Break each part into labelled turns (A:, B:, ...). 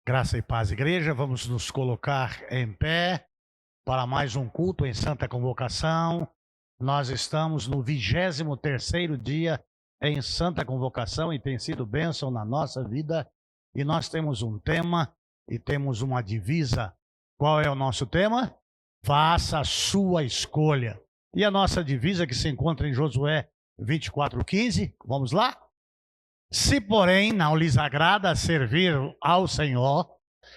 A: Graça e paz, igreja. Vamos nos colocar em pé para mais um culto em Santa Convocação. Nós estamos no 23º dia em Santa Convocação e tem sido bênção na nossa vida. E nós temos um tema e temos uma divisa. Qual é o nosso tema? Faça a sua escolha. E a nossa divisa que se encontra em Josué 24:15. Vamos lá? Se, porém, não lhes agrada servir ao Senhor,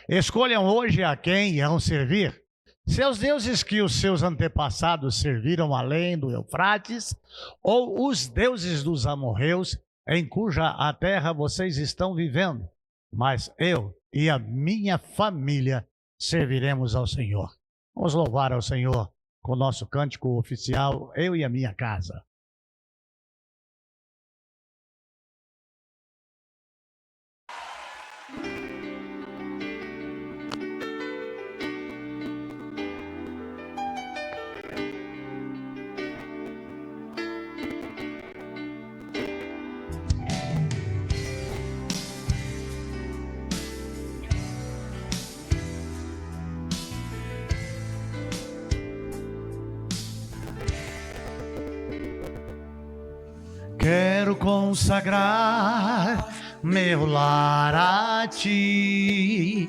A: escolham hoje a quem irão servir. Seus deuses que os seus antepassados serviram além do Eufrates, ou os deuses dos amorreus, em cuja a terra vocês estão vivendo. Mas eu e a minha família serviremos ao Senhor. Vamos louvar ao Senhor com o nosso cântico oficial, eu e a minha casa. Quero consagrar meu lar a ti,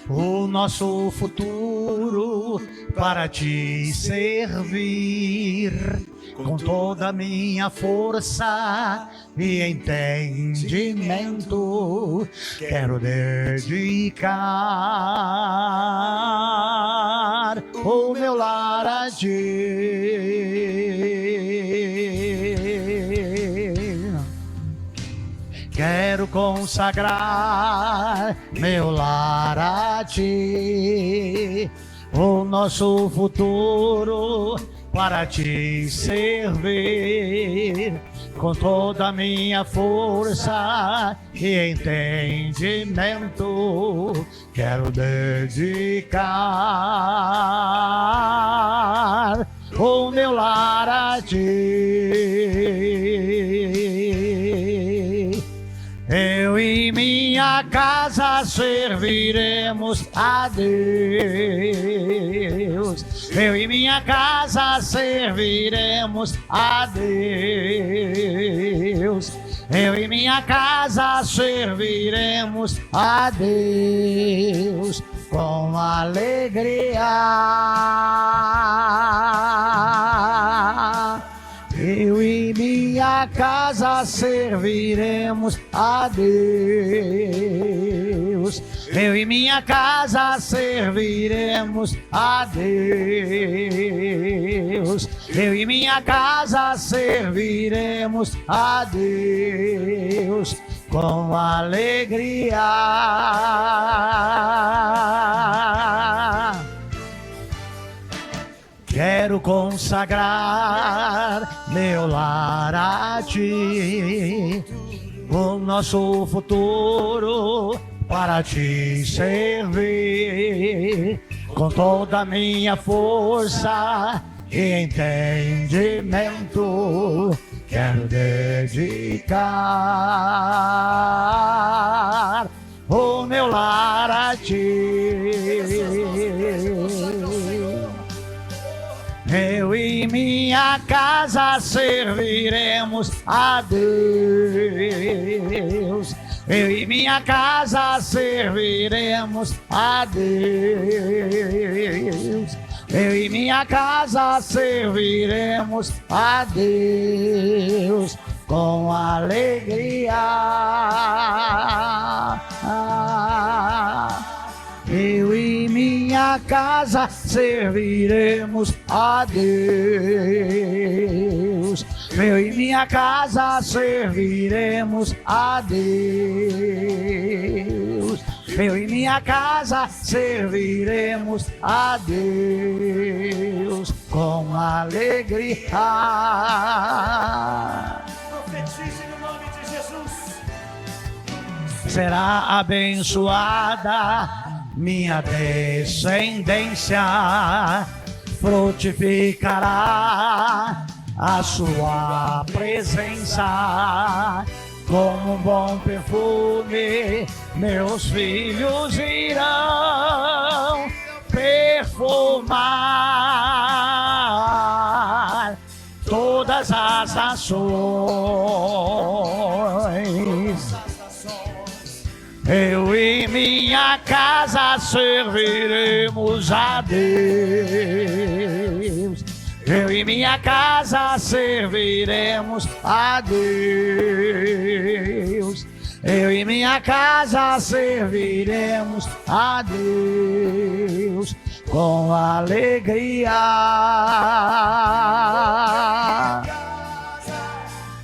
A: o nosso futuro para te servir, com toda a minha força e entendimento. Quero dedicar o meu lar a ti. Quero consagrar meu lar a ti, o nosso futuro para te servir, com toda a minha força e entendimento. Quero dedicar o meu lar a ti. Eu e minha casa serviremos a Deus. Eu e minha casa serviremos a Deus. Eu e minha casa serviremos a Deus com alegria. Eu e minha casa serviremos a Deus. Eu e minha casa serviremos a Deus. Eu e minha casa serviremos a Deus com alegria. Quero consagrar meu lar a ti, o nosso futuro para te servir, com toda a minha força e entendimento. Quero dedicar o meu lar a ti. Eu e minha casa serviremos a Deus. Eu e minha casa serviremos a Deus. Eu e minha casa serviremos a Deus com alegria. Eu e minha casa serviremos a Deus. Eu e minha casa serviremos a Deus. Eu e minha casa serviremos a Deus com alegria.
B: Profetize no nome de Jesus.
A: Será abençoada minha descendência, frutificará a sua presença. como um bom perfume, meus filhos irão perfumar todas as nações. Eu e minha casa serviremos a Deus. Eu e minha casa serviremos a Deus. Eu e minha casa serviremos a Deus com alegria.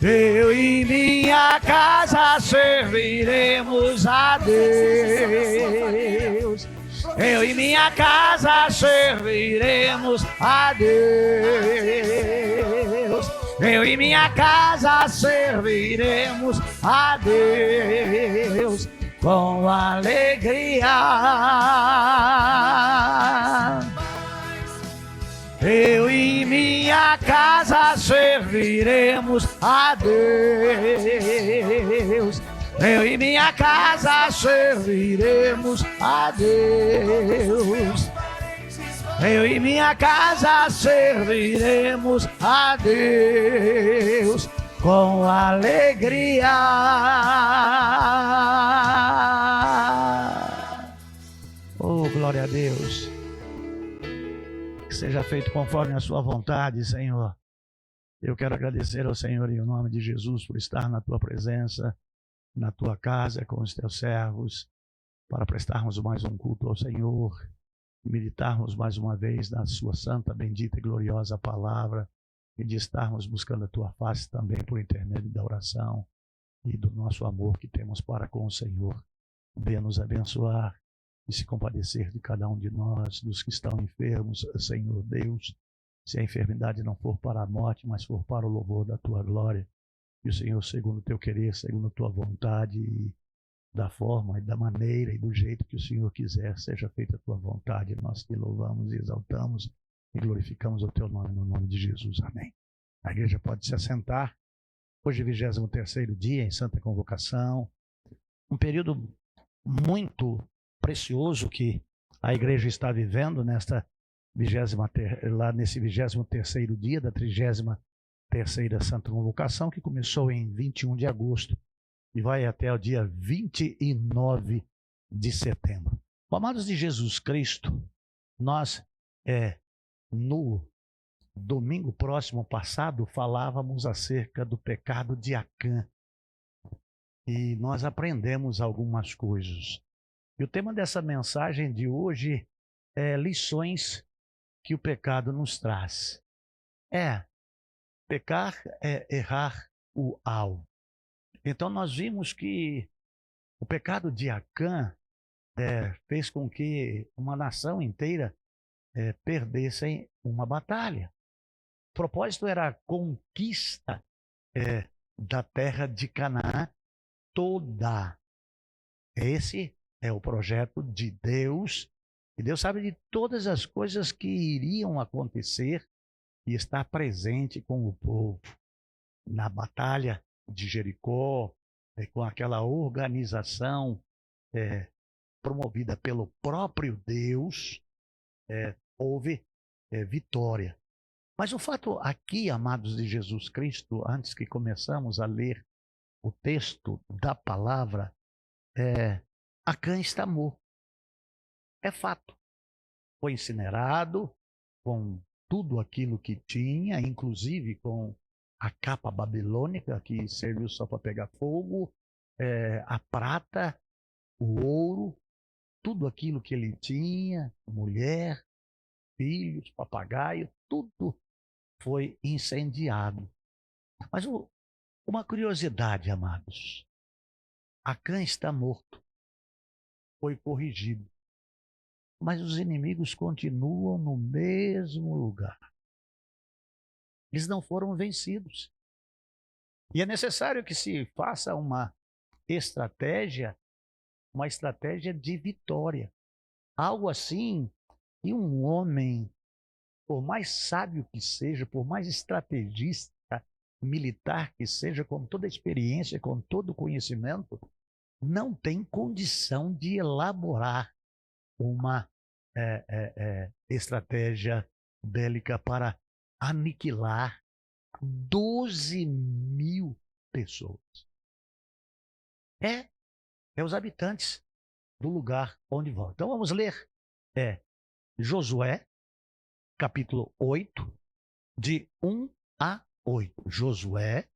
A: Eu e minha casa serviremos a Deus. Eu e minha casa serviremos a Deus. Eu e minha casa serviremos a Deus com alegria. Eu e minha casa serviremos a Deus. Eu e minha casa serviremos a Deus. Eu e minha casa serviremos a Deus com alegria. Oh, glória a Deus. Que seja feito conforme a sua vontade, Senhor. Eu quero agradecer ao Senhor em nome de Jesus por estar na tua presença, na tua casa com os teus servos, para prestarmos mais um culto ao Senhor, meditarmos mais uma vez na sua santa, bendita e gloriosa palavra, e de estarmos buscando a tua face também por intermédio da oração e do nosso amor que temos para com o Senhor. Venha nos abençoar e se compadecer de cada um de nós, dos que estão enfermos, Senhor Deus, se a enfermidade não for para a morte, mas for para o louvor da tua glória. E o Senhor, segundo o teu querer, segundo a tua vontade, e da forma e da maneira e do jeito que o Senhor quiser, seja feita a tua vontade. Nós te louvamos e exaltamos e glorificamos o teu nome, no nome de Jesus. Amém. A igreja pode se assentar. Hoje, 23º dia em Santa Convocação. Um período muito precioso que a igreja está vivendo nesse 23º dia da 33ª Santa Convocação, que começou em 21 de agosto e vai até o dia 29 de setembro. Amados de Jesus Cristo, nós no domingo próximo passado falávamos acerca do pecado de Acã e nós aprendemos algumas coisas. E o tema dessa mensagem de hoje é lições que o pecado nos traz. Pecar é errar o alvo. Então nós vimos que o pecado de Acã fez com que uma nação inteira perdesse uma batalha. O propósito era a conquista da terra de Canaã toda. Esse é o projeto de Deus. E Deus sabe de todas as coisas que iriam acontecer e está presente com o povo. Na batalha de Jericó, com aquela organização promovida pelo próprio Deus, houve vitória. Mas o fato aqui, amados de Jesus Cristo, antes que começamos a ler o texto da palavra, Acã está morto. É fato. Foi incinerado com tudo aquilo que tinha, inclusive com a capa babilônica, que serviu só para pegar fogo, a prata, o ouro, tudo aquilo que ele tinha, mulher, filhos, papagaio, tudo foi incendiado. Mas uma curiosidade, amados. Acã está morto. Foi corrigido. Mas os inimigos continuam no mesmo lugar. Eles não foram vencidos. E é necessário que se faça uma estratégia de vitória. Algo assim, e um homem, por mais sábio que seja, por mais estrategista militar que seja, com toda a experiência, com todo o conhecimento, não tem condição de elaborar uma estratégia bélica para aniquilar 12 mil pessoas. É os habitantes do lugar onde vão. Então vamos ler Josué, capítulo 8, de 1 a 8. Josué,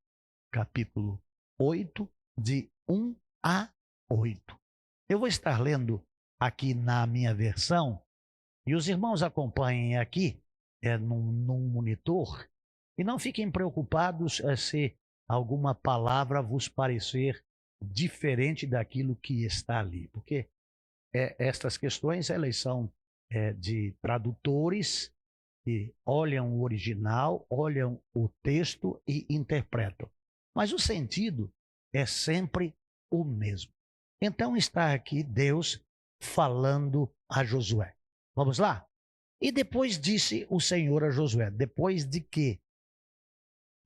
A: capítulo 8, de 1 a 8. Eu vou estar lendo aqui na minha versão, e os irmãos acompanhem aqui num monitor, e não fiquem preocupados se alguma palavra vos parecer diferente daquilo que está ali, porque estas questões, elas são de tradutores que olham o original, olham o texto e interpretam. Mas o sentido é sempre o mesmo. Então está aqui Deus falando a Josué. Vamos lá? E depois disse o Senhor a Josué. Depois de quê?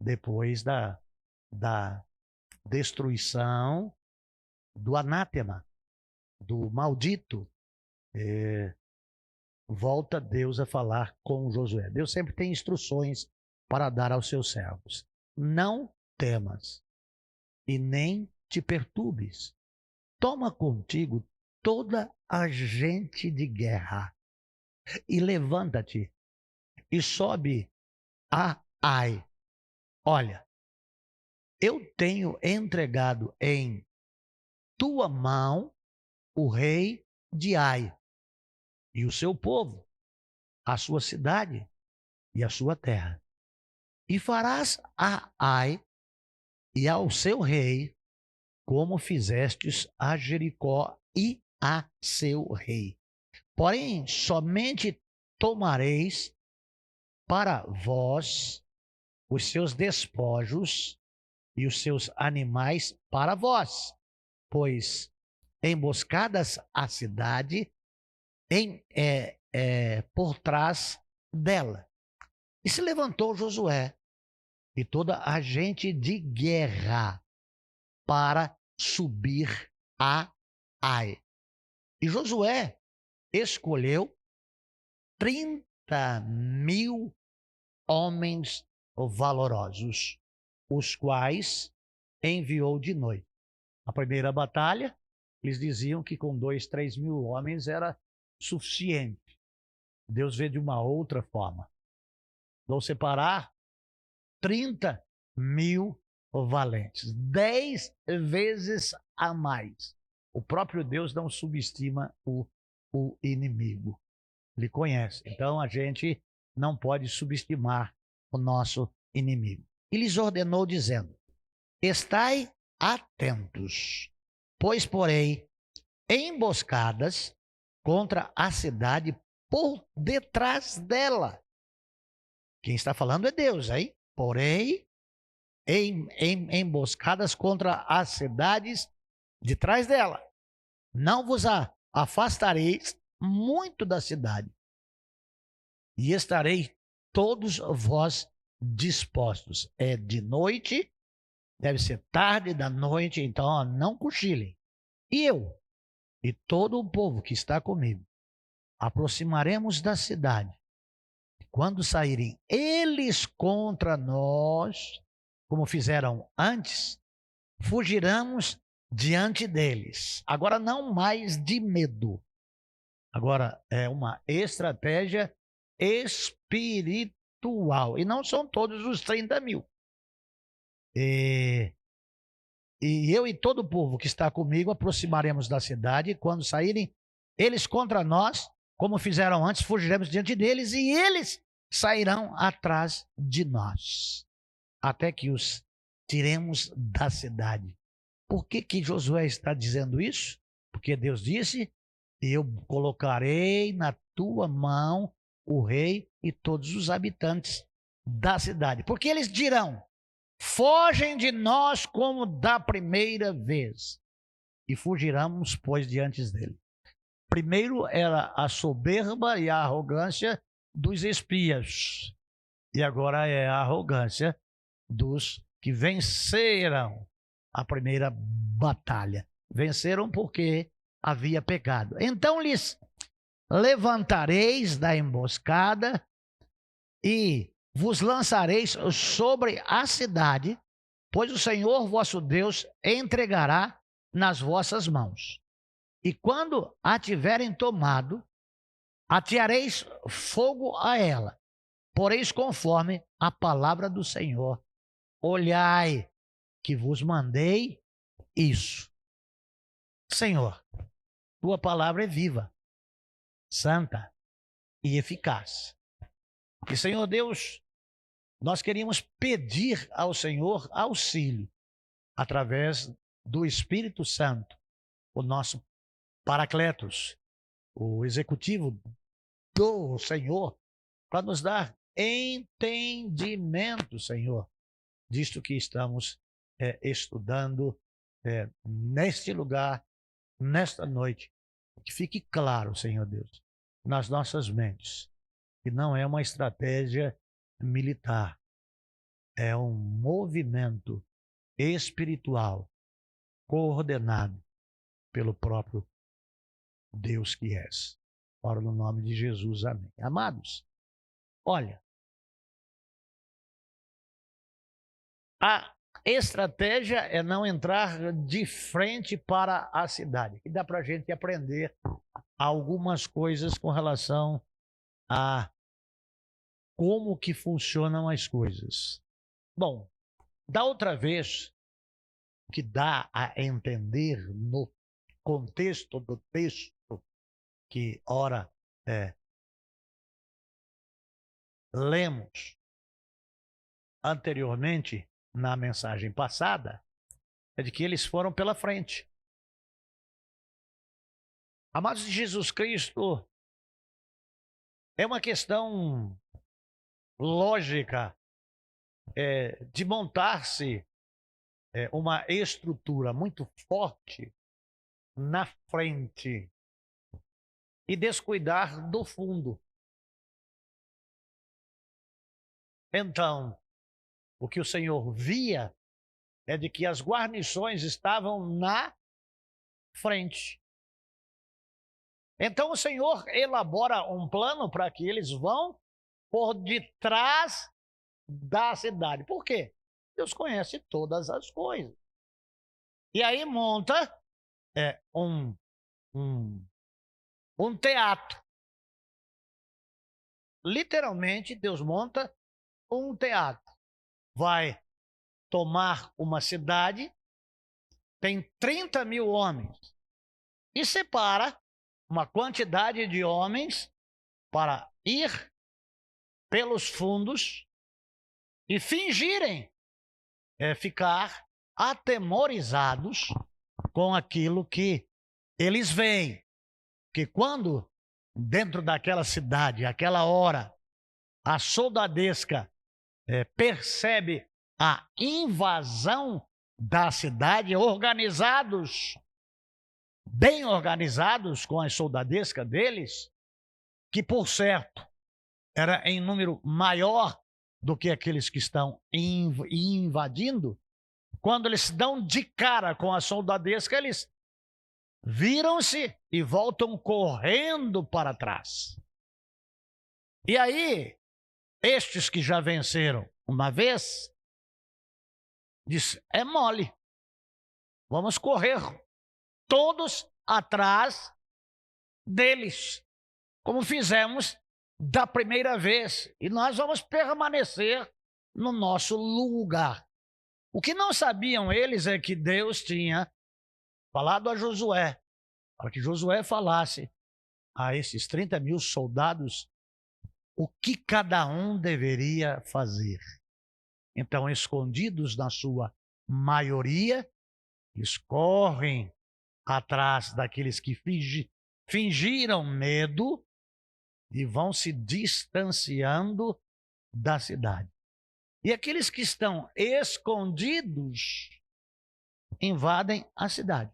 A: Depois da destruição do anátema, do maldito. Volta Deus a falar com Josué. Deus sempre tem instruções para dar aos seus servos. Não temas e nem te perturbes. Toma contigo toda a gente de guerra e levanta-te e sobe a Ai. Olha, eu tenho entregado em tua mão o rei de Ai e o seu povo, a sua cidade e a sua terra. E farás a Ai e ao seu rei como fizestes a Jericó e a seu rei. Porém, somente tomareis para vós os seus despojos e os seus animais para vós, pois emboscadas a cidade por trás dela. E se levantou Josué e toda a gente de guerra para subir a Ai. E Josué escolheu 30.000 homens valorosos, os quais enviou de noite. A primeira batalha, eles diziam que com 2, 3 mil homens era suficiente. Deus vê de uma outra forma. Vou separar 30.000 valentes, 10 vezes a mais. O próprio Deus não subestima o inimigo. Ele conhece. Então a gente não pode subestimar o nosso inimigo. E lhes ordenou dizendo: estai atentos, pois porém emboscadas contra a cidade por detrás dela. Quem está falando é Deus, hein? Porém, emboscadas contra as cidades de trás dela. Não vos afastareis muito da cidade, e estarei todos vós dispostos. É de noite, deve ser tarde da noite, então não cochilem. E eu e todo o povo que está comigo aproximaremos da cidade. Quando saírem eles contra nós, como fizeram antes, fugiremos diante deles. Agora não mais de medo. Agora é uma estratégia espiritual. E não são todos os 30.000. E eu e todo o povo que está comigo aproximaremos da cidade. E quando saírem eles contra nós, como fizeram antes, fugiremos diante deles e eles sairão atrás de nós, até que os tiremos da cidade. Por que Josué está dizendo isso? Porque Deus disse: eu colocarei na tua mão o rei e todos os habitantes da cidade. Porque eles dirão: fogem de nós como da primeira vez. E fugiremos, pois, diante dele. Primeiro era a soberba e a arrogância dos espias. E agora é a arrogância dos que venceram a primeira batalha. Venceram porque havia pecado. Então lhes levantareis da emboscada e vos lançareis sobre a cidade, pois o Senhor vosso Deus entregará nas vossas mãos. E quando a tiverem tomado, ateareis fogo a ela. Poreis conforme a palavra do Senhor. Olhai, que vos mandei isso. Senhor, tua palavra é viva, santa e eficaz. E, Senhor Deus, nós queríamos pedir ao Senhor auxílio através do Espírito Santo, o nosso Paracletos, o executivo do Senhor, para nos dar entendimento, Senhor, disto que estamos estudando neste lugar, nesta noite. Que fique claro, Senhor Deus, nas nossas mentes, que não é uma estratégia militar, é um movimento espiritual coordenado pelo próprio Deus que és. Oro no nome de Jesus, amém. Amados, olha, a estratégia é não entrar de frente para a cidade. E dá para a gente aprender algumas coisas com relação a como que funcionam as coisas. Bom, da outra vez, que dá a entender no contexto do texto que ora lemos anteriormente na mensagem passada, é de que eles foram pela frente. Amados de Jesus Cristo, é uma questão lógica de montar-se uma estrutura muito forte na frente e descuidar do fundo. Então, o que o Senhor via é de que as guarnições estavam na frente. Então o Senhor elabora um plano para que eles vão por detrás da cidade. Por quê? Deus conhece todas as coisas. E aí monta um teatro. Literalmente, Deus monta um teatro. Vai tomar uma cidade, tem 30 mil homens, e separa uma quantidade de homens para ir pelos fundos e fingirem ficar atemorizados com aquilo que eles veem. Que quando dentro daquela cidade, aquela hora, a soldadesca percebe a invasão da cidade, organizados, bem organizados com a soldadesca deles, que por certo era em número maior do que aqueles que estão invadindo. Quando eles dão de cara com a soldadesca, eles viram-se e voltam correndo para trás. E aí, estes que já venceram uma vez, diz, é mole. Vamos correr todos atrás deles, como fizemos da primeira vez. E nós vamos permanecer no nosso lugar. O que não sabiam eles é que Deus tinha falado a Josué, para que Josué falasse a esses 30 mil soldados o que cada um deveria fazer. Então, escondidos na sua maioria, eles correm atrás daqueles que fingiram medo e vão se distanciando da cidade. E aqueles que estão escondidos invadem a cidade.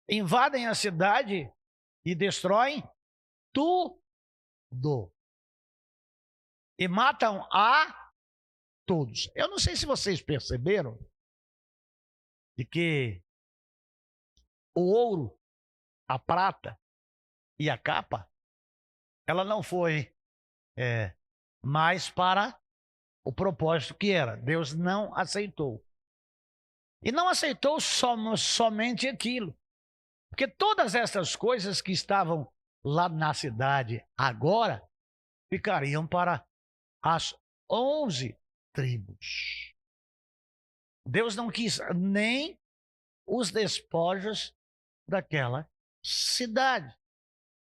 A: Invadem a cidade e destroem tudo. E matam a todos. Eu não sei se vocês perceberam de que o ouro, a prata e a capa, ela não foi mais para o propósito que era. Deus não aceitou. E não aceitou somente aquilo. Porque todas essas coisas que estavam lá na cidade agora ficariam para as 11 tribos. Deus não quis nem os despojos daquela cidade.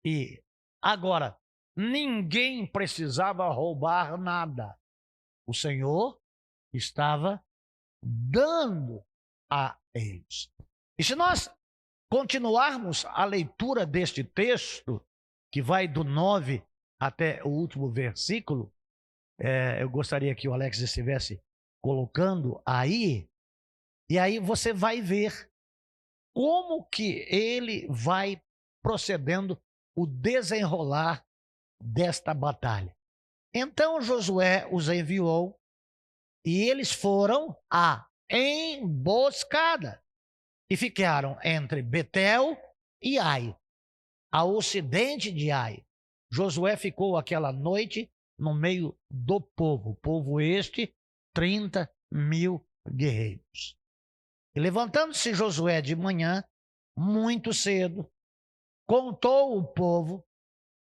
A: E agora, ninguém precisava roubar nada. O Senhor estava dando a eles. E se nós continuarmos a leitura deste texto, que vai do 9 até o último versículo, eu gostaria que o Alex estivesse colocando aí, e aí você vai ver como que ele vai procedendo o desenrolar desta batalha. Então Josué os enviou e eles foram à emboscada e ficaram entre Betel e Ai, a ocidente de Ai. Josué ficou aquela noite no meio do povo este, 30.000 guerreiros. E levantando-se Josué de manhã, muito cedo, contou o povo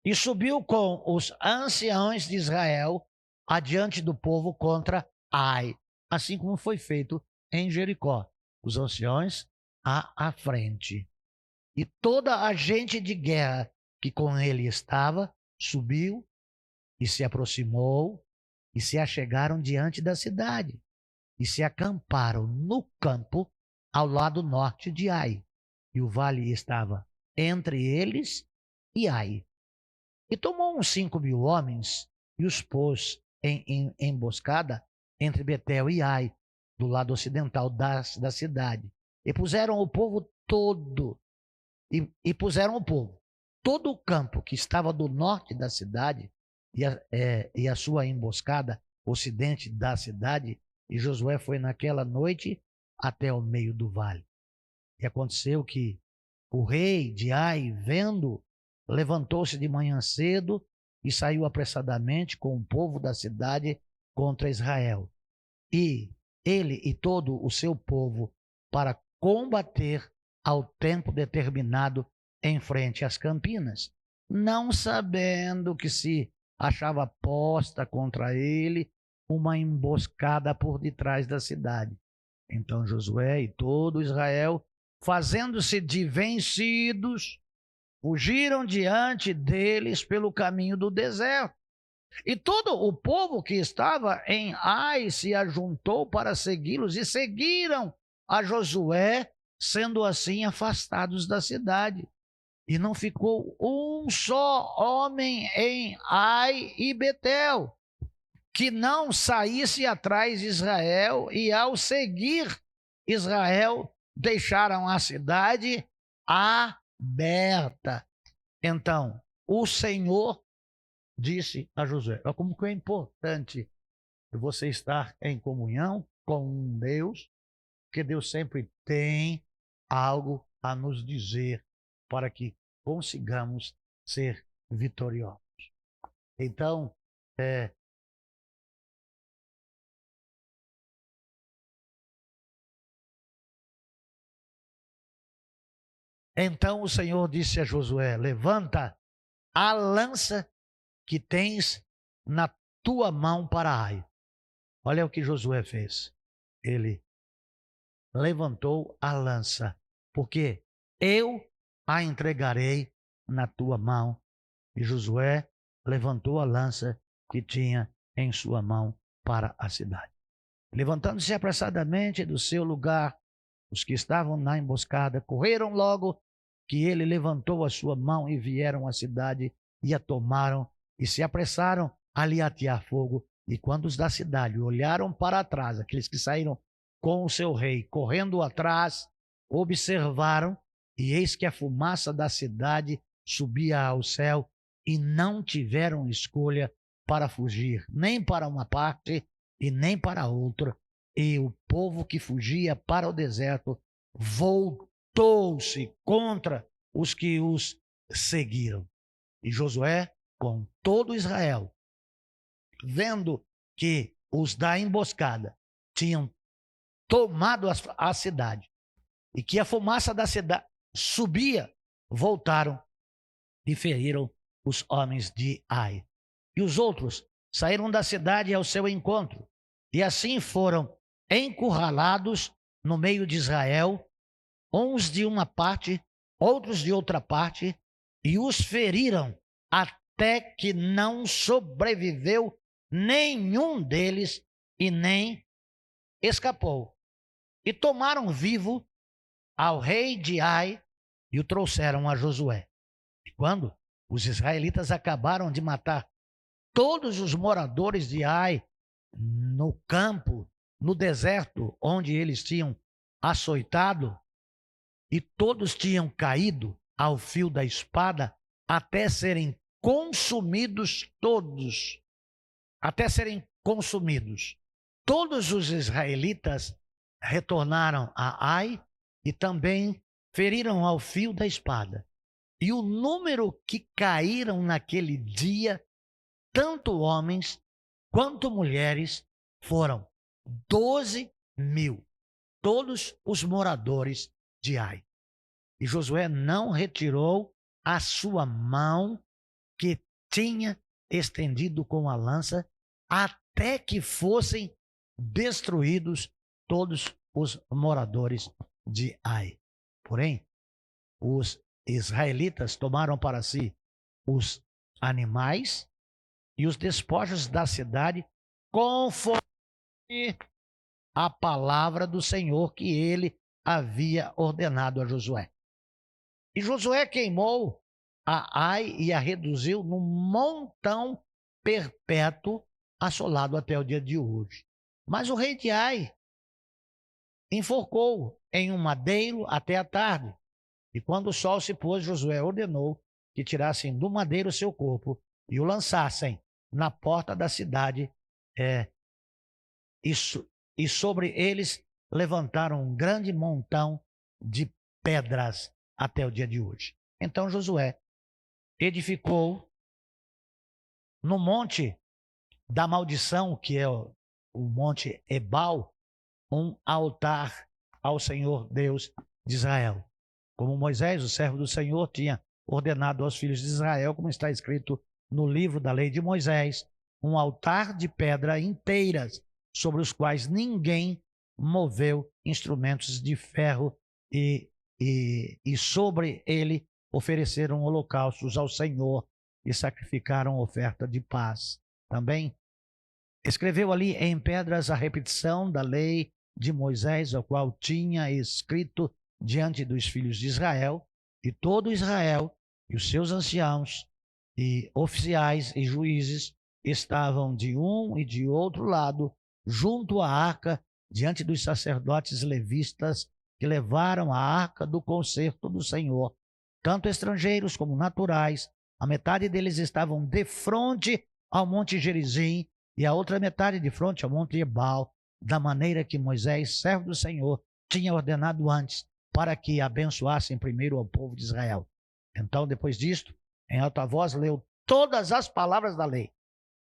A: e subiu com os anciãos de Israel adiante do povo contra Ai, assim como foi feito em Jericó. Os anciãos à frente. E toda a gente de guerra que com ele estava, subiu e se aproximou e se achegaram diante da cidade e se acamparam no campo ao lado norte de Ai. E o vale estava entre eles e Ai. E tomou uns 5.000 homens e os pôs em emboscada entre Betel e Ai, do lado ocidental da cidade. E puseram o povo todo, e puseram o povo, todo o campo que estava do norte da cidade e a sua emboscada, ocidente da cidade, e Josué foi naquela noite até o meio do vale. E aconteceu que o rei de Ai, vendo, levantou-se de manhã cedo e saiu apressadamente com o povo da cidade contra Israel. E ele e todo o seu povo para combater ao tempo determinado em frente às campinas, não sabendo que se achava posta contra ele uma emboscada por detrás da cidade. Então Josué e todo Israel, fazendo-se de vencidos, fugiram diante deles pelo caminho do deserto. E todo o povo que estava em Ai se ajuntou para segui-los e seguiram a Josué, sendo assim afastados da cidade. E não ficou um só homem em Ai e Betel que não saísse atrás de Israel, e ao seguir Israel, deixaram a cidade aberta. Então, o Senhor disse a Josué: olha como que é importante você estar em comunhão com Deus, porque Deus sempre tem algo a nos dizer para que consigamos ser vitoriosos. Então, então o Senhor disse a Josué: levanta a lança que tens na tua mão para Ai. Olha o que Josué fez. Ele levantou a lança, porque eu a entregarei na tua mão. E Josué levantou a lança que tinha em sua mão para a cidade. Levantando-se apressadamente do seu lugar, os que estavam na emboscada correram logo que ele levantou a sua mão e vieram à cidade e a tomaram e se apressaram a lhe atear fogo. E quando os da cidade olharam para trás, aqueles que saíram com o seu rei correndo atrás, observaram, e eis que a fumaça da cidade subia ao céu, e não tiveram escolha para fugir, nem para uma parte e nem para outra, e o povo que fugia para o deserto voltou-se contra os que os seguiram. E Josué, com todo Israel, vendo que os da emboscada tinham tomado a cidade e que a fumaça da cidade subia, voltaram e feriram os homens de Ai. E os outros saíram da cidade ao seu encontro, e assim foram encurralados no meio de Israel, uns de uma parte, outros de outra parte, e os feriram até que não sobreviveu nenhum deles e nem escapou. E tomaram vivo ao rei de Ai e o trouxeram a Josué. E quando os israelitas acabaram de matar todos os moradores de Ai no campo, no deserto onde eles tinham açoitado, e todos tinham caído ao fio da espada até serem consumidos todos, até serem consumidos. Todos os israelitas retornaram a Ai e também feriram ao fio da espada. E o número que caíram naquele dia, tanto homens quanto mulheres, foram 12.000, todos os moradores de Ai. E Josué não retirou a sua mão que tinha estendido com a lança, até que fossem destruídos todos os moradores de Ai. Porém, os israelitas tomaram para si os animais e os despojos da cidade, conforme a palavra do Senhor que ele havia ordenado a Josué. E Josué queimou a Ai e a reduziu num montão perpétuo, assolado até o dia de hoje. Mas o rei de Ai enforcou em um madeiro até a tarde. E quando o sol se pôs, Josué ordenou que tirassem do madeiro seu corpo e o lançassem na porta da cidade. E sobre eles levantaram um grande montão de pedras até o dia de hoje. Então Josué edificou no monte da maldição, que é o monte Ebal, um altar ao Senhor Deus de Israel. Como Moisés, o servo do Senhor, tinha ordenado aos filhos de Israel, como está escrito no livro da lei de Moisés, um altar de pedra inteiras, sobre os quais ninguém moveu instrumentos de ferro, e sobre ele ofereceram holocaustos ao Senhor e sacrificaram oferta de paz. Também escreveu ali em pedras a repetição da lei de Moisés, a qual tinha escrito diante dos filhos de Israel, e todo Israel e os seus anciãos e oficiais e juízes estavam de um e de outro lado, junto à arca, diante dos sacerdotes levistas que levaram a arca do concerto do Senhor, tanto estrangeiros como naturais. A metade deles estavam de frente ao monte Gerizim e a outra metade de frente ao monte Ebal, da maneira que Moisés, servo do Senhor, tinha ordenado antes, para que abençoassem primeiro ao povo de Israel. Então, depois disto, em alta voz, leu todas as palavras da lei,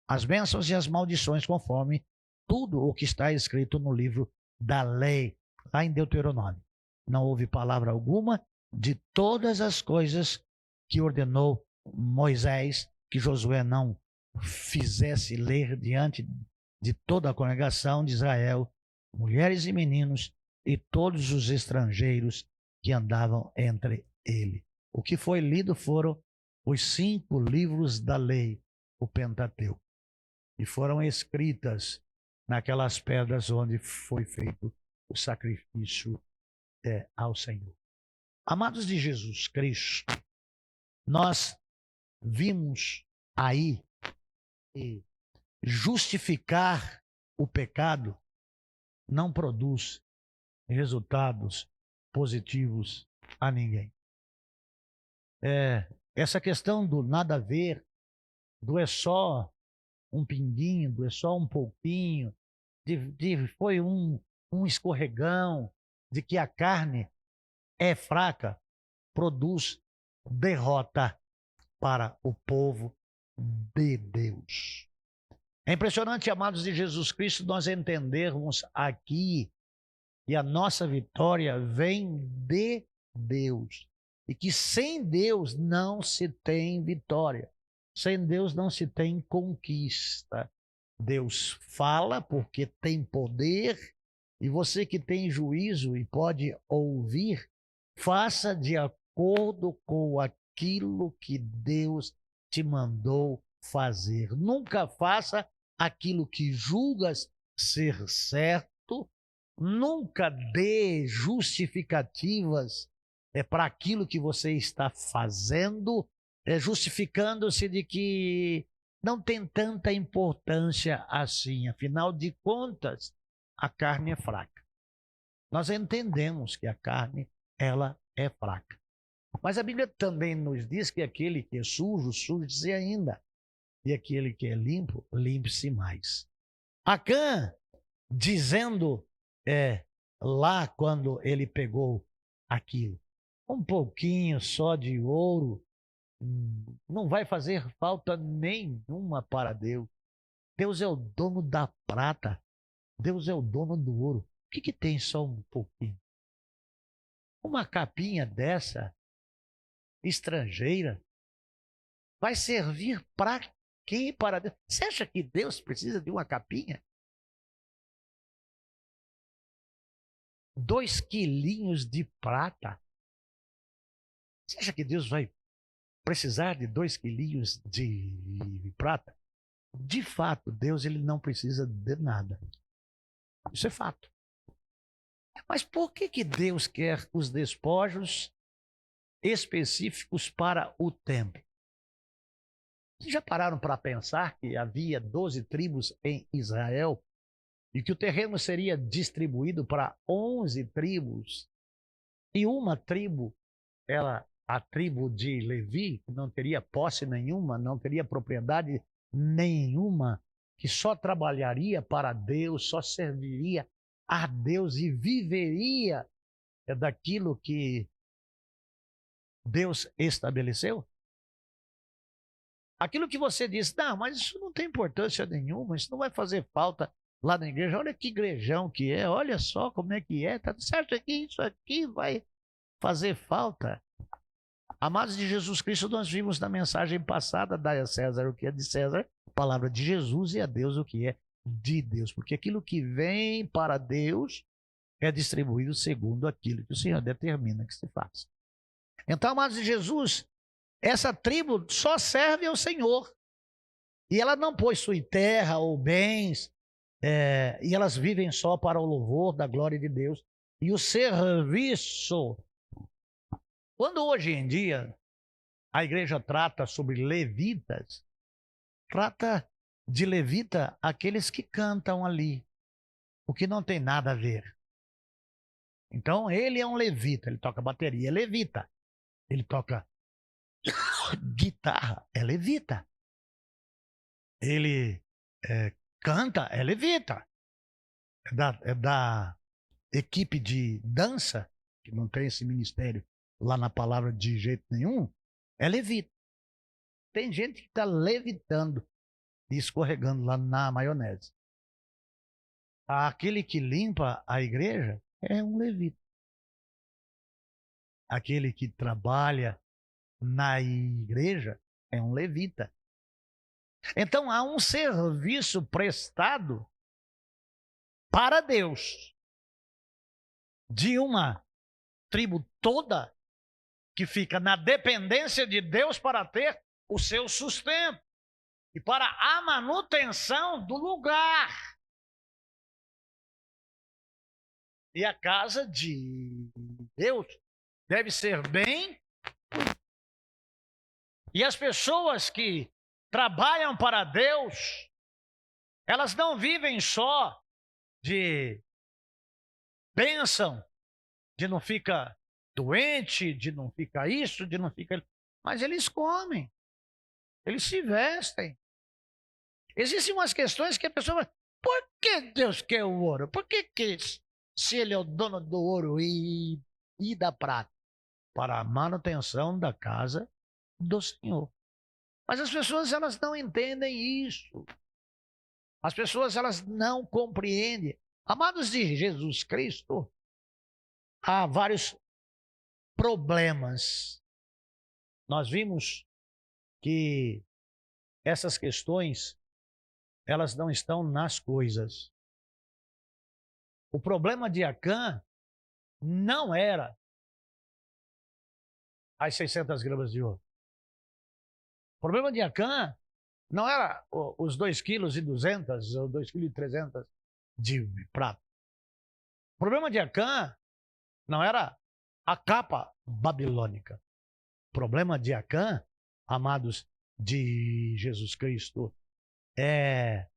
A: as bênçãos e as maldições, conforme tudo o que está escrito no livro da lei, lá em Deuteronômio. Não houve palavra alguma de todas as coisas que ordenou Moisés que Josué não fizesse ler diante de toda a congregação de Israel, mulheres e meninos e todos os estrangeiros que andavam entre ele. O que foi lido foram os 5 livros da lei, o Pentateuco, e foram escritas naquelas pedras onde foi feito o sacrifício ao Senhor. Amados de Jesus Cristo, nós vimos aí justificar o pecado não produz resultados positivos a ninguém. Essa questão do nada a ver, do é só um pinguinho, do é só um pouquinho, foi um escorregão, de que a carne é fraca, produz derrota para o povo de Deus. É impressionante, amados de Jesus Cristo, nós entendermos aqui que a nossa vitória vem de Deus. E que sem Deus não se tem vitória. Sem Deus não se tem conquista. Deus fala porque tem poder, e você que tem juízo e pode ouvir, faça de acordo com aquilo que Deus te mandou fazer. Nunca faça aquilo que julgas ser certo, nunca dê justificativas para aquilo que você está fazendo, justificando-se de que não tem tanta importância assim. Afinal de contas, a carne é fraca. Nós entendemos que a carne, ela é fraca. Mas a Bíblia também nos diz que aquele que é sujo, suje-se ainda. E aquele que é limpo, limpe-se mais. Acã, dizendo lá quando ele pegou aquilo, um pouquinho só de ouro não vai fazer falta nenhuma para Deus. Deus é o dono da prata. Deus é o dono do ouro. O que tem só um pouquinho? Uma capinha dessa, estrangeira, vai servir para quê? Para Deus? Você acha que Deus precisa de uma capinha? 2 quilinhos de prata. Você acha que Deus vai precisar de 2 quilinhos de prata? De fato, Deus ele não precisa de nada. Isso é fato. Mas por que Deus quer os despojos específicos para o templo? Vocês já pararam para pensar que havia 12 tribos em Israel e que o terreno seria distribuído para 11 tribos, e uma tribo, a tribo de Levi, que não teria posse nenhuma, não teria propriedade nenhuma, que só trabalharia para Deus, só serviria a Deus e viveria daquilo que Deus estabeleceu? Aquilo que você disse, não, mas isso não tem importância nenhuma, isso não vai fazer falta lá na igreja. Olha que igrejão que é, olha só como é que é. Você acha que isso aqui vai fazer falta? Amados de Jesus Cristo, nós vimos na mensagem passada, dai a César o que é de César, palavra de Jesus, e a Deus o que é de Deus. Porque aquilo que vem para Deus é distribuído segundo aquilo que o Senhor determina que se faça. Então, amados de Jesus, essa tribo só serve ao Senhor. E ela não possui terra ou bens, e elas vivem só para o louvor da glória de Deus. E o serviço. Quando hoje em dia a igreja trata sobre levitas, trata de levita aqueles que cantam ali, o que não tem nada a ver. Então ele é um levita, ele toca bateria, é levita. Ele toca guitarra, é levita. Ele canta, é levita. É da equipe de dança, que não tem esse ministério lá na palavra de jeito nenhum, é levita. Tem gente que está levitando e escorregando lá na maionese. Aquele que limpa a igreja é um levita. Aquele que trabalha na igreja é um levita. Então há um serviço prestado para Deus de uma tribo toda que fica na dependência de Deus para ter o seu sustento e para a manutenção do lugar. E a casa de Deus deve ser bem. E as pessoas que trabalham para Deus, elas não vivem só de bênção, de não ficar doente, de não ficar isso, de não ficar... Mas eles comem, eles se vestem. Existem umas questões que a pessoa... Por que Deus quer o ouro? Por que se ele é o dono do ouro e da prata? Para a manutenção da casa do Senhor. Mas as pessoas, elas não entendem isso. As pessoas, elas não compreendem. Amados de Jesus Cristo, há vários problemas. Nós vimos que essas questões, elas não estão nas coisas. O problema de Acã não era as 600 gramas de ouro. O problema de Acã não era os 2,2 kg ou 2,3 kg de prata. O problema de Acã não era a capa babilônica. O problema de Acã, amados de Jesus Cristo, é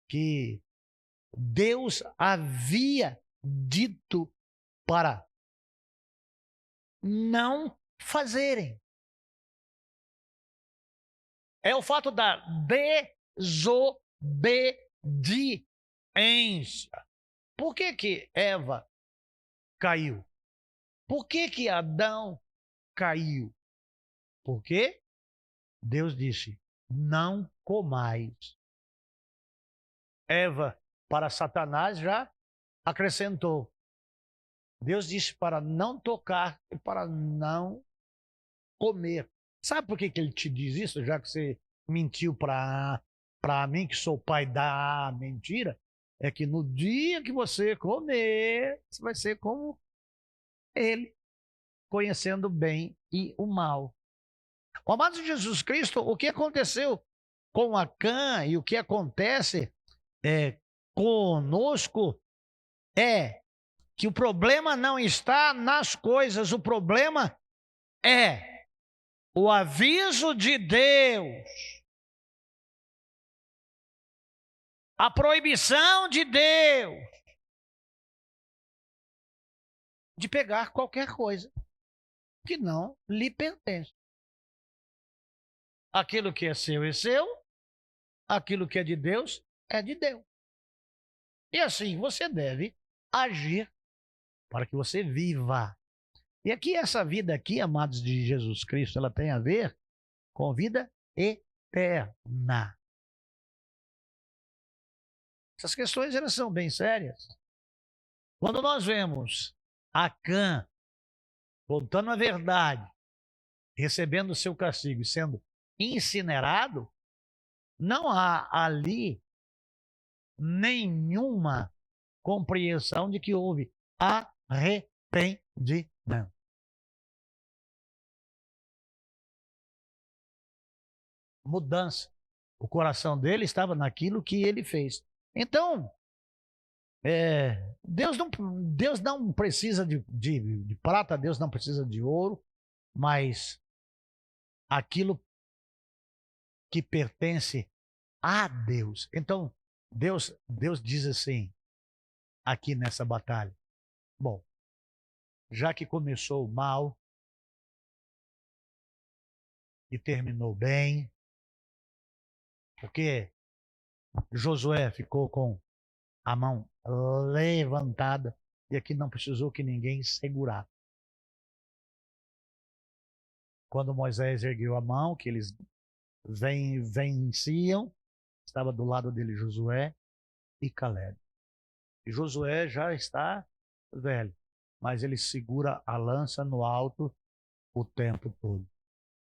A: que Deus havia dito para não fazerem. É o fato da desobediência. Por que Eva caiu? Por que Adão caiu? Porque Deus disse, não comais. Eva, para Satanás, já acrescentou. Deus disse para não tocar e para não comer. Sabe por que ele te diz isso? Já que você mentiu para mim, que sou o pai da mentira, é que no dia que você comer, você vai ser como ele, conhecendo o bem e o mal. O amado Jesus Cristo, o que aconteceu com Acã e o que acontece conosco é que o problema não está nas coisas, o problema é o aviso de Deus, a proibição de Deus de pegar qualquer coisa que não lhe pertence. Aquilo que é seu, aquilo que é de Deus é de Deus. E assim você deve agir para que você viva. E aqui, essa vida aqui, amados de Jesus Cristo, ela tem a ver com vida eterna. Essas questões, elas são bem sérias. Quando nós vemos Acã voltando à verdade, recebendo o seu castigo e sendo incinerado, não há ali nenhuma compreensão de que houve arrependimento. Mudança. O coração dele estava naquilo que ele fez. Então, Deus não precisa de prata, Deus não precisa de ouro, mas aquilo que pertence a Deus. Então, Deus diz assim, aqui nessa batalha, bom, já que começou mal e terminou bem, porque Josué ficou com a mão levantada e aqui não precisou que ninguém segurasse. Quando Moisés ergueu a mão, que eles venciam, estava do lado dele Josué e Caleb. E Josué já está velho, mas ele segura a lança no alto o tempo todo.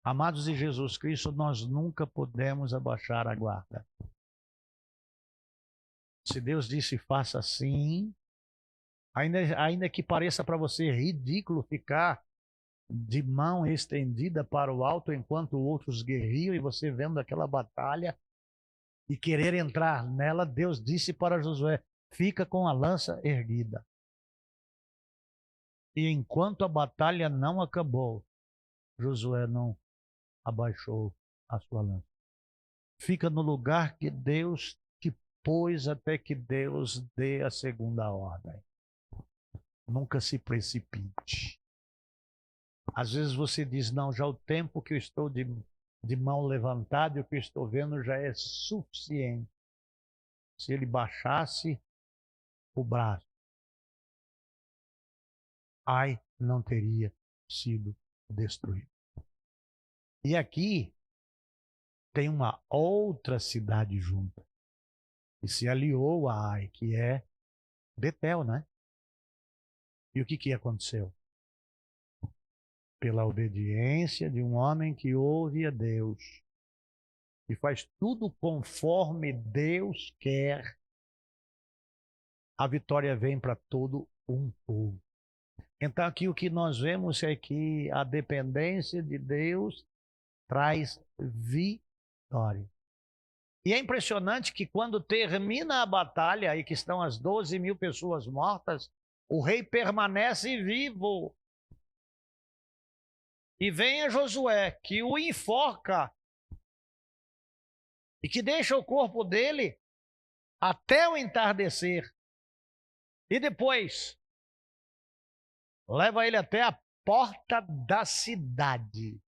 A: Amados de Jesus Cristo, nós nunca podemos abaixar a guarda. Se Deus disse faça assim, ainda que pareça para você ridículo ficar de mão estendida para o alto enquanto outros guerriam e você vendo aquela batalha e querer entrar nela, Deus disse para Josué, fica com a lança erguida. E enquanto a batalha não acabou, Josué não abaixou a sua lança. Fica no lugar que Deus te pôs até que Deus dê a segunda ordem. Nunca se precipite. Às vezes você diz, não, já o tempo que eu estou de mão levantada e o que eu estou vendo já é suficiente. se ele baixasse o braço, Ai não teria sido destruído. E aqui tem uma outra cidade junto, que se aliou a Ai, que é Betel, né? E o que aconteceu? Pela obediência de um homem que ouve a Deus e faz tudo conforme Deus quer, a vitória vem para todo um povo. Então aqui o que nós vemos é que a dependência de Deus traz vitória. E é impressionante que quando termina a batalha e que estão as 12.000 pessoas mortas, o rei permanece vivo. E vem a Josué, que o enforca e que deixa o corpo dele até o entardecer. E depois leva ele até a porta da cidade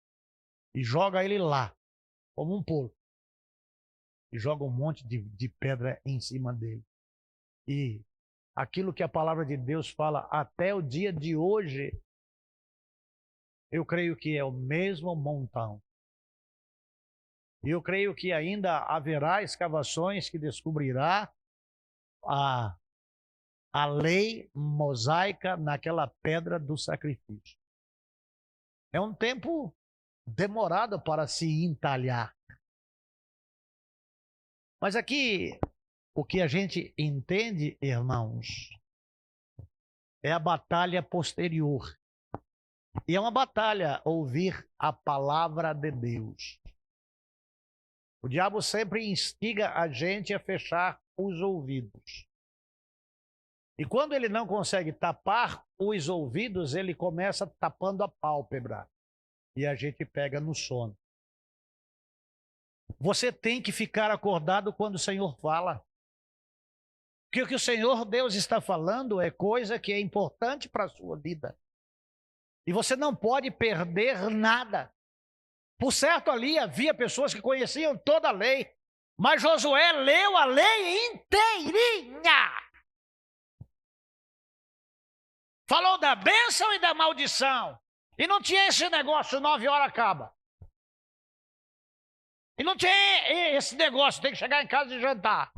A: e joga ele lá, como um porco. E joga um monte de pedra em cima dele. E aquilo que a palavra de Deus fala até o dia de hoje, eu creio que é o mesmo montão. E eu creio que ainda haverá escavações que descobrirá a lei mosaica naquela pedra do sacrifício. É um tempo demorado para se entalhar. Mas aqui, o que a gente entende, irmãos, é a batalha posterior. E é uma batalha ouvir a palavra de Deus. O diabo sempre instiga a gente a fechar os ouvidos. E quando ele não consegue tapar os ouvidos, ele começa tapando a pálpebra. E a gente pega no sono. Você tem que ficar acordado quando o Senhor fala. Porque o que o Senhor Deus está falando é coisa que é importante para a sua vida. E você não pode perder nada. Por certo, ali havia pessoas que conheciam toda a lei. Mas Josué leu a lei inteirinha. Falou da bênção e da maldição. E não tinha esse negócio, 9 horas acaba. E não tinha esse negócio, tem que chegar em casa e jantar.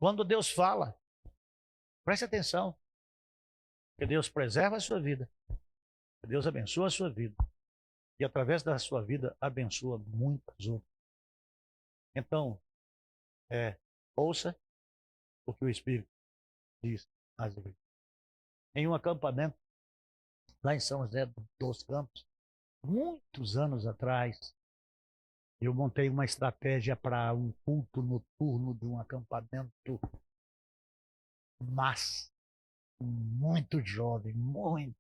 A: Quando Deus fala, preste atenção. Que Deus preserva a sua vida. Que Deus abençoa a sua vida. E através da sua vida, abençoa muitas outras. Então, ouça o que o Espírito diz às igrejas. Em um acampamento, lá em São José dos Campos, muitos anos atrás, eu montei uma estratégia para um culto noturno de um acampamento, mas muito jovem, muito.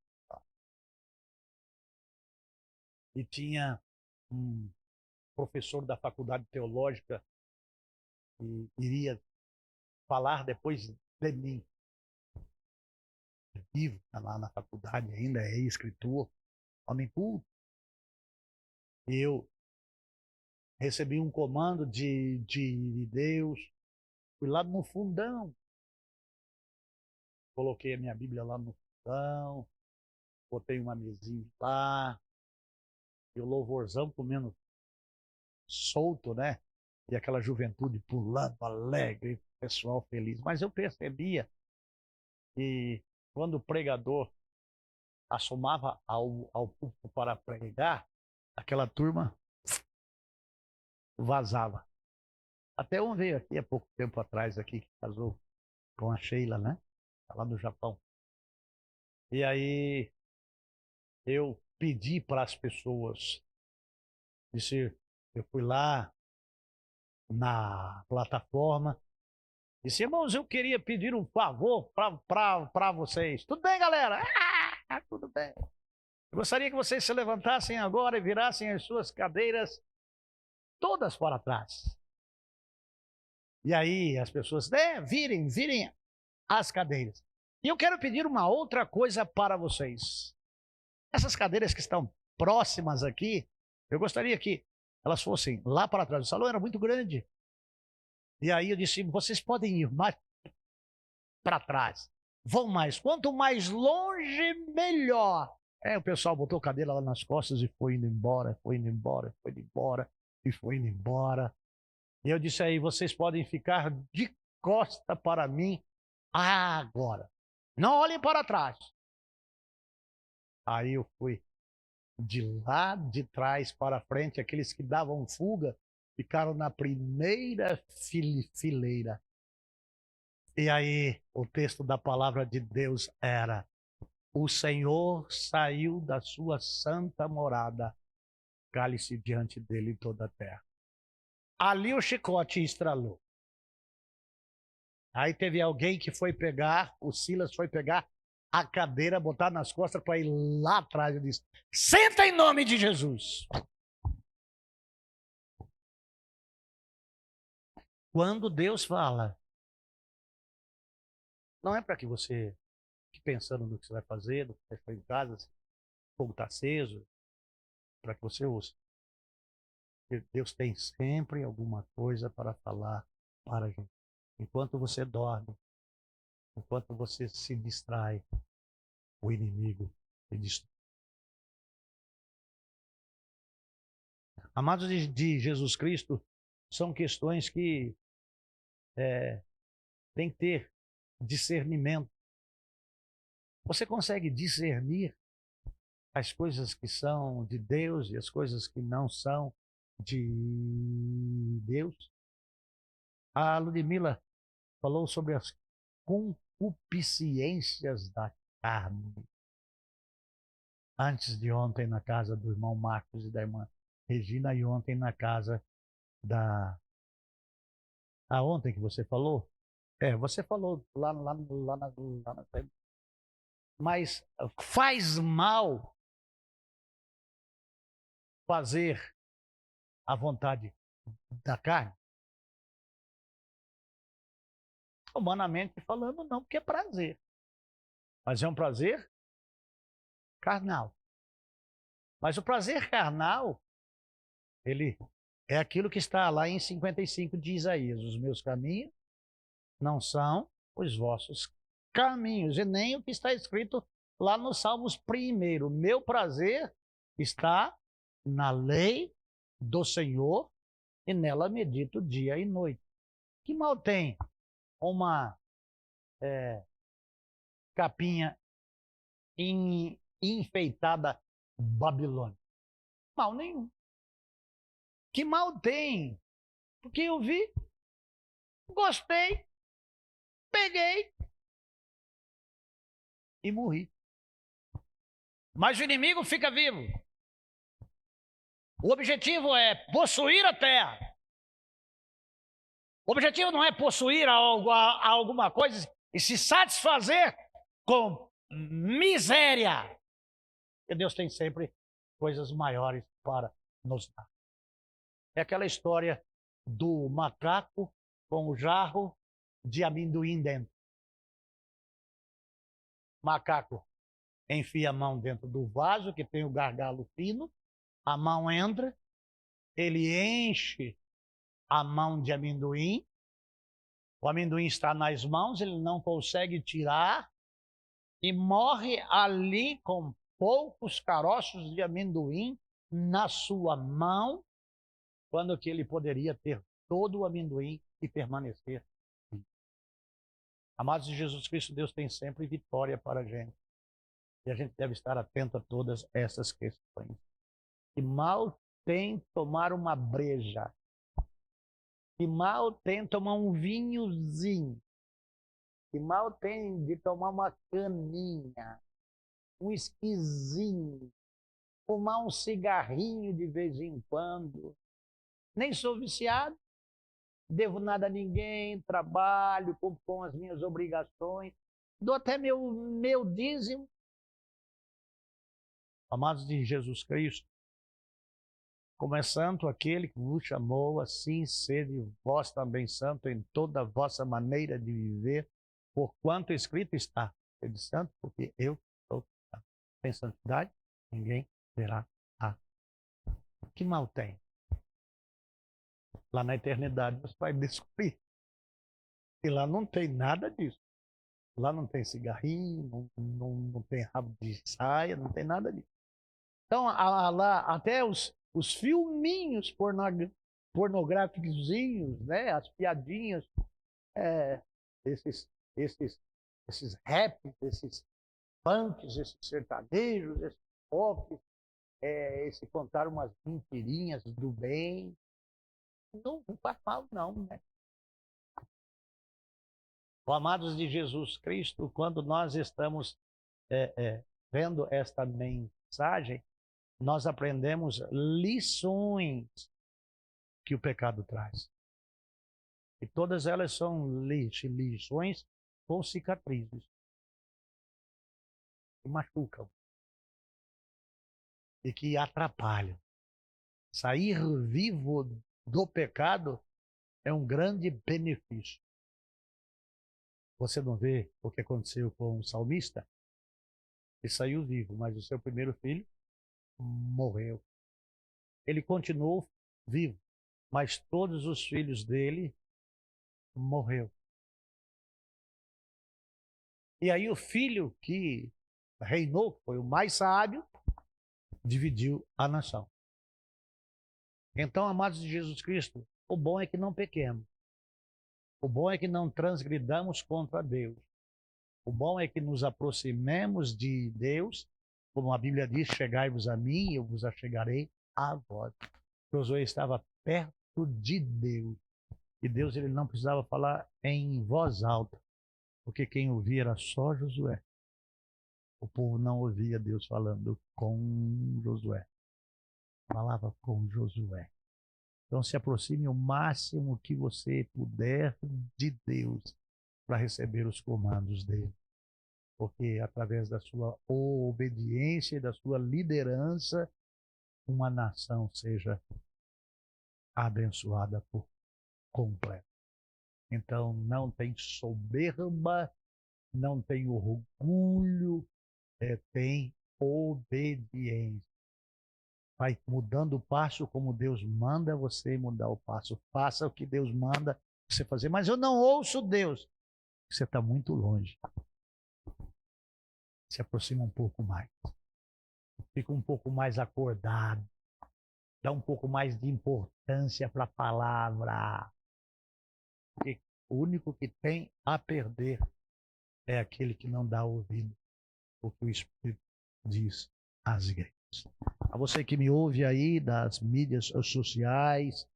A: E tinha um professor da faculdade teológica que iria falar depois de mim. Vivo, está lá na faculdade ainda, é escritor, homem culto. Eu recebi um comando de Deus, fui lá no fundão, coloquei a minha Bíblia lá no fundão, botei uma mesinha lá, e o louvorzão comendo solto, né? E aquela juventude pulando, alegre, pessoal feliz. Mas eu percebia que quando o pregador assomava ao púlpito para pregar, aquela turma vazava. Até um veio aqui há pouco tempo atrás, aqui, que casou com a Sheila, né? Lá no Japão. E aí eu pedi para as pessoas, eu fui lá na plataforma, disse, irmãos, eu queria pedir um favor para vocês. Tudo bem, galera? Tudo bem. Eu gostaria que vocês se levantassem agora e virassem as suas cadeiras todas para trás. E aí as pessoas, virem as cadeiras. E eu quero pedir uma outra coisa para vocês. Essas cadeiras que estão próximas aqui, eu gostaria que elas fossem lá para trás. O salão era muito grande. E aí eu disse, vocês podem ir mais para trás. Vão mais. Quanto mais longe, melhor. O pessoal botou cadeira lá nas costas e foi indo embora, foi indo embora, foi indo embora, e foi indo embora. E eu disse aí, vocês podem ficar de costa para mim agora. Não olhem para trás. Aí eu fui de lá de trás para frente, aqueles que davam fuga ficaram na primeira fileira. E aí o texto da palavra de Deus era: o Senhor saiu da sua santa morada, cale-se diante dele toda a terra. Ali o chicote estralou. Aí teve alguém que foi pegar, o Silas foi pegar a cadeira, botar nas costas para ir lá atrás. Ele disse: senta em nome de Jesus. Quando Deus fala, não é para que você fique pensando no que você vai fazer, no que você vai em casa, se o fogo está aceso, para que você ouça. Porque Deus tem sempre alguma coisa para falar para a gente. Enquanto você dorme, enquanto você se distrai, o inimigo se distrai. Amados de Jesus Cristo, são questões que tem que ter discernimento. Você consegue discernir as coisas que são de Deus e as coisas que não são de Deus? A Ludmila falou sobre as concupiscências da carne. Antes de ontem na casa do irmão Marcos e da irmã Regina, e ontem na casa da... ontem que você falou? Você falou lá na... Mas faz mal fazer a vontade da carne? Humanamente falando, não, porque é prazer. Mas é um prazer carnal. Mas o prazer carnal, ele é aquilo que está lá em 55 de Isaías: os meus caminhos não são os vossos caminhos, e nem o que está escrito lá nos Salmos 1. Meu prazer está na lei do Senhor, e nela medito dia e noite. Que mal tem uma capinha enfeitada Babilônia? Mal nenhum. Que mal tem? Porque eu vi, gostei, peguei e morri. Mas o inimigo fica vivo. O objetivo é possuir a terra. O objetivo não é possuir alguma coisa e se satisfazer com miséria. Porque Deus tem sempre coisas maiores para nos dar. É aquela história do macaco com o jarro de amendoim dentro. Macaco enfia a mão dentro do vaso que tem o gargalo fino, a mão entra, ele enche a mão de amendoim, o amendoim está nas mãos, ele não consegue tirar e morre ali com poucos caroços de amendoim na sua mão, quando que ele poderia ter todo o amendoim e permanecer. Amados de Jesus Cristo, Deus tem sempre vitória para a gente. E a gente deve estar atento a todas essas questões. Que mal tem tomar uma breja. Que mal tem tomar um vinhozinho. Que mal tem de tomar uma caninha. Um esquisinho. Fumar um cigarrinho de vez em quando. Nem sou viciado. Devo nada a ninguém. Trabalho, cumpro com as minhas obrigações. Dou até meu dízimo. Amados de Jesus Cristo, como é santo aquele que vos chamou, assim sede vós também santo em toda a vossa maneira de viver, porquanto escrito está: sede santo, porque eu sou santo. Sem santidade, ninguém verá a. Que mal tem Lá na eternidade você vai descobrir. E lá não tem nada disso. Lá não tem cigarrinho, não tem rabo de saia, não tem nada disso. Então, lá até os filminhos pornográficos, né? As piadinhas, esses, esses, esses raps, esses punks, esses sertanejos, esses pop, esse contar umas mentirinhas do bem, não faz mal não, né? Amados de Jesus Cristo, quando nós estamos vendo esta mensagem, nós aprendemos lições que o pecado traz. E todas elas são lições com cicatrizes, que machucam e que atrapalham. Sair vivo do pecado é um grande benefício. Você não vê o que aconteceu com o salmista? Ele saiu vivo, mas o seu primeiro filho morreu. Ele continuou vivo, mas todos os filhos dele morreu. E aí o filho que reinou, que foi o mais sábio, dividiu a nação. Então, amados de Jesus Cristo, o bom é que não pequemos. O bom é que não transgridamos contra Deus. O bom é que nos aproximemos de Deus, como a Bíblia diz, chegai-vos a mim, eu vos achegarei a vós. Josué estava perto de Deus. E Deus ele não precisava falar em voz alta, porque quem ouvia era só Josué. O povo não ouvia Deus falando com Josué. Falava com Josué. Então se aproxime o máximo que você puder de Deus para receber os comandos dele. Porque através da sua obediência e da sua liderança, uma nação seja abençoada por completo. Então não tem soberba, não tem orgulho, tem obediência. Vai mudando o passo como Deus manda você mudar o passo. Faça o que Deus manda você fazer. Mas eu não ouço Deus. Você está muito longe. Se aproxima um pouco mais. Fica um pouco mais acordado. Dá um pouco mais de importância para a palavra. Porque o único que tem a perder é aquele que não dá ouvido o que o Espírito diz às igrejas. A você que me ouve aí das mídias sociais,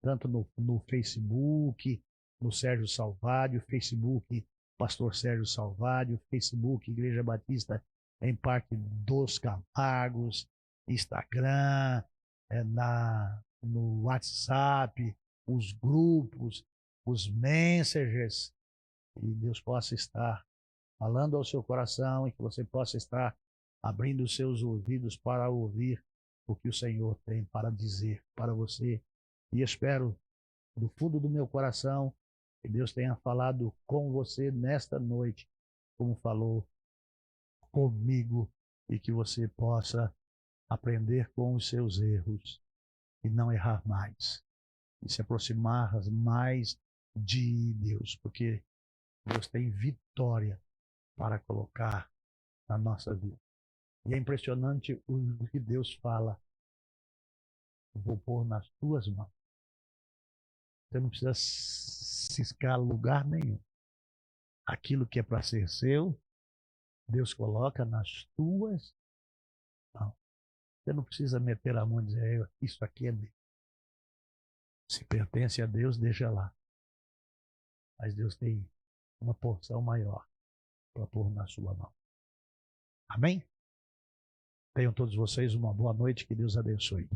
A: tanto no Facebook, no Sérgio Salvário, Facebook Pastor Sérgio Salvário, Facebook Igreja Batista em Parque dos Camargos, Instagram, no WhatsApp, os grupos, os messengers, e Deus possa estar falando ao seu coração e que você possa estar abrindo os seus ouvidos para ouvir o que o Senhor tem para dizer para você. E espero, do fundo do meu coração, que Deus tenha falado com você nesta noite, como falou comigo, e que você possa aprender com os seus erros e não errar mais, e se aproximar mais de Deus, porque Deus tem vitória para colocar na nossa vida. E é impressionante o que Deus fala. Eu vou pôr nas tuas mãos. Você não precisa ciscar lugar nenhum. Aquilo que é para ser seu, Deus coloca nas tuas mãos. Você não precisa meter a mão e dizer, isso aqui é meu. Se pertence a Deus, deixa lá. Mas Deus tem uma porção maior para pôr na sua mão. Amém? Tenham todos vocês uma boa noite, que Deus abençoe.